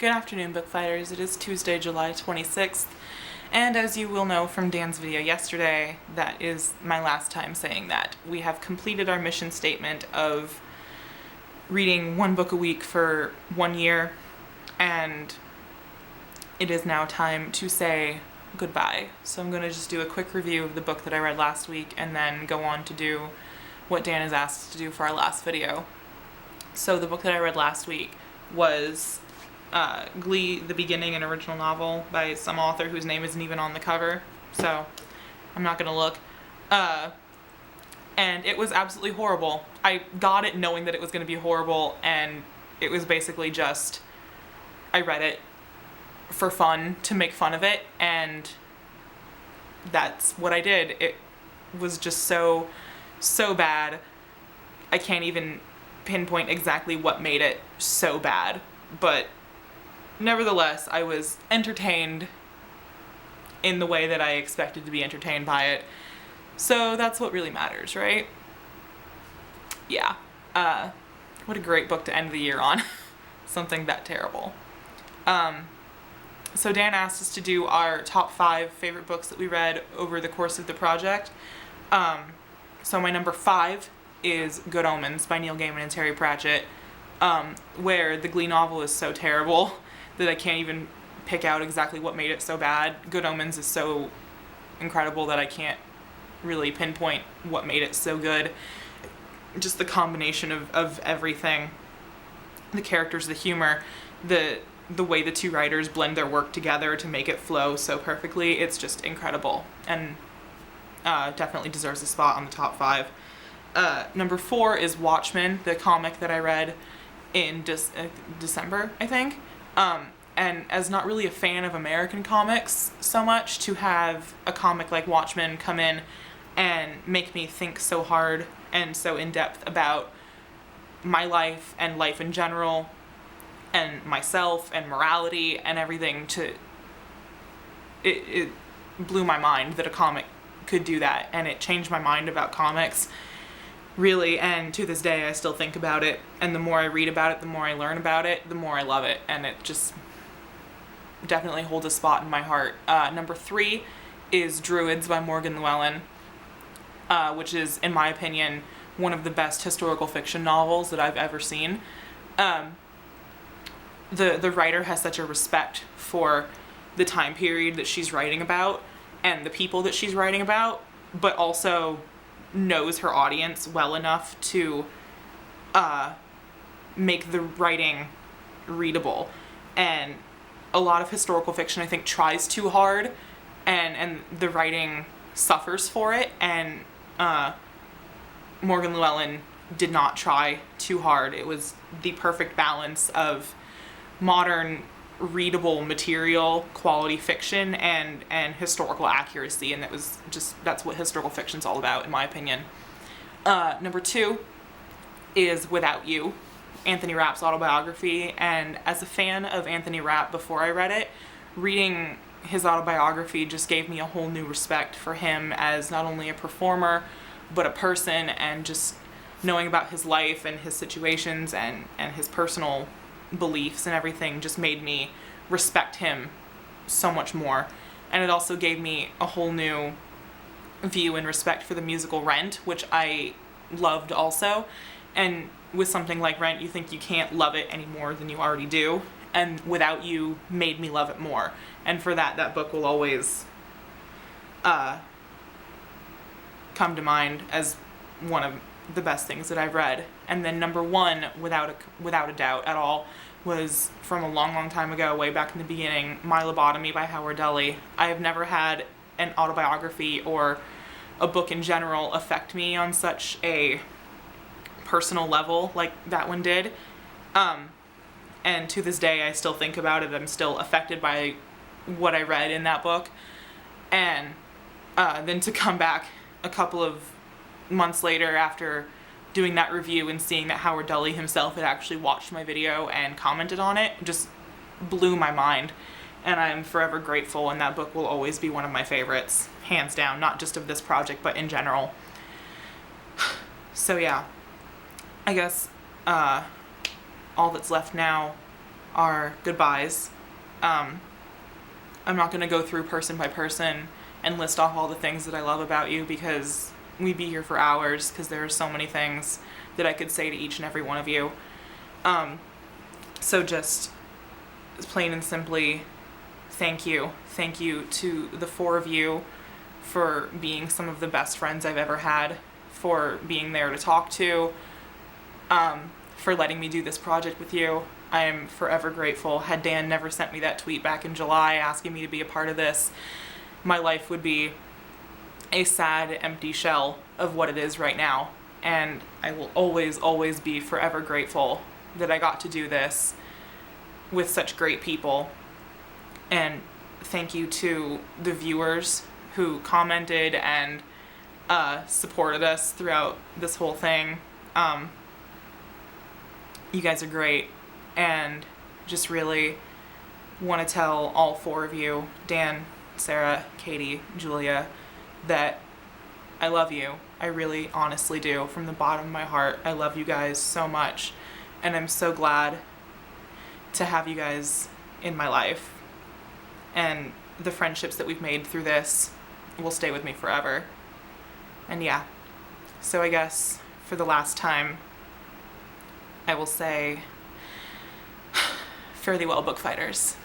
Good afternoon, Bookfighters. It is Tuesday, July 26th, and as you will know from Dan's video yesterday, that is my last time saying that. We have completed our mission statement of reading one book a week for 1 year, and it is now time to say goodbye. So I'm going to just do a quick review of the book that I read last week and then go on to do what Dan has asked to do for our last video. So the book that I read last week was Glee, the beginning, an original novel by some author whose name isn't even on the cover, so I'm not gonna look. And it was absolutely horrible. I got it knowing that it was gonna be horrible, and it was basically just, I read it for fun, to make fun of it, and that's what I did. It was just so bad. I can't even pinpoint exactly what made it so bad, but nevertheless, I was entertained in the way that I expected to be entertained by it. So that's what really matters, right? Yeah. What a great book to end the year on. Something that terrible. So Dan asked us to do our top 5 favorite books that we read over the course of the project. So my number 5 is Good Omens by Neil Gaiman and Terry Pratchett, where the Glee novel is so terrible that I can't even pick out exactly what made it so bad. Good Omens is so incredible that I can't really pinpoint what made it so good. Just the combination of everything. The characters, the humor, the way the two writers blend their work together to make it flow so perfectly. It's just incredible, and definitely deserves a spot on the top 5. Number 4 is Watchmen, the comic that I read in December, I think. And as not really a fan of American comics so much, to have a comic like Watchmen come in and make me think so hard and so in depth about my life and life in general and myself and morality and everything, it blew my mind that a comic could do that, and it changed my mind about comics, really, and to this day I still think about it, and the more I read about it, the more I learn about it, the more I love it, and it just definitely holds a spot in my heart. Number 3 is Druids by Morgan Llewellyn, which is, in my opinion, one of the best historical fiction novels that I've ever seen. The writer has such a respect for the time period that she's writing about and the people that she's writing about, but also knows her audience well enough to make the writing readable. And a lot of historical fiction, I think, tries too hard, and the writing suffers for it, and Morgan Llewellyn did not try too hard. It was the perfect balance of modern readable material, quality fiction, and historical accuracy, and that's what historical fiction's all about, in my opinion. Number 2 is Without You, Anthony Rapp's autobiography, and as a fan of Anthony Rapp before I read it, reading his autobiography just gave me a whole new respect for him as not only a performer, but a person, and just knowing about his life and his situations and his personal beliefs and everything just made me respect him so much more. And it also gave me a whole new view and respect for the musical Rent, which I loved also. And with something like Rent, you think you can't love it any more than you already do, and Without You made me love it more. And for that book will always come to mind as one of the best things that I've read. And then number 1, without a doubt at all, was from a long time ago, way back in the beginning, My Lobotomy by Howard Dully. I have never had an autobiography or a book in general affect me on such a personal level like that one did. And to this day, I still think about it. I'm still affected by what I read in that book. And then to come back a couple of months later after doing that review and seeing that Howard Dully himself had actually watched my video and commented on it just blew my mind. And I'm forever grateful, and that book will always be one of my favorites, hands down, not just of this project, but in general. So yeah, I guess all that's left now are goodbyes. I'm not going to go through person by person and list off all the things that I love about you, because we'd be here for hours, because there are so many things that I could say to each and every one of you. So just plain and simply, thank you. Thank you to the four of you for being some of the best friends I've ever had, for being there to talk to, for letting me do this project with you. I am forever grateful. Had Dan never sent me that tweet back in July asking me to be a part of this, my life would be a sad, empty shell of what it is right now. And I will always, always be forever grateful that I got to do this with such great people. And thank you to the viewers who commented and supported us throughout this whole thing. You guys are great, and just really want to tell all four of you, Dan, Sarah, Katie, Julia, that I love you. I really honestly do. From the bottom of my heart, I love you guys so much, and I'm so glad to have you guys in my life. And the friendships that we've made through this will stay with me forever. And yeah, so I guess for the last time, I will say, fare thee well, Bookfighters.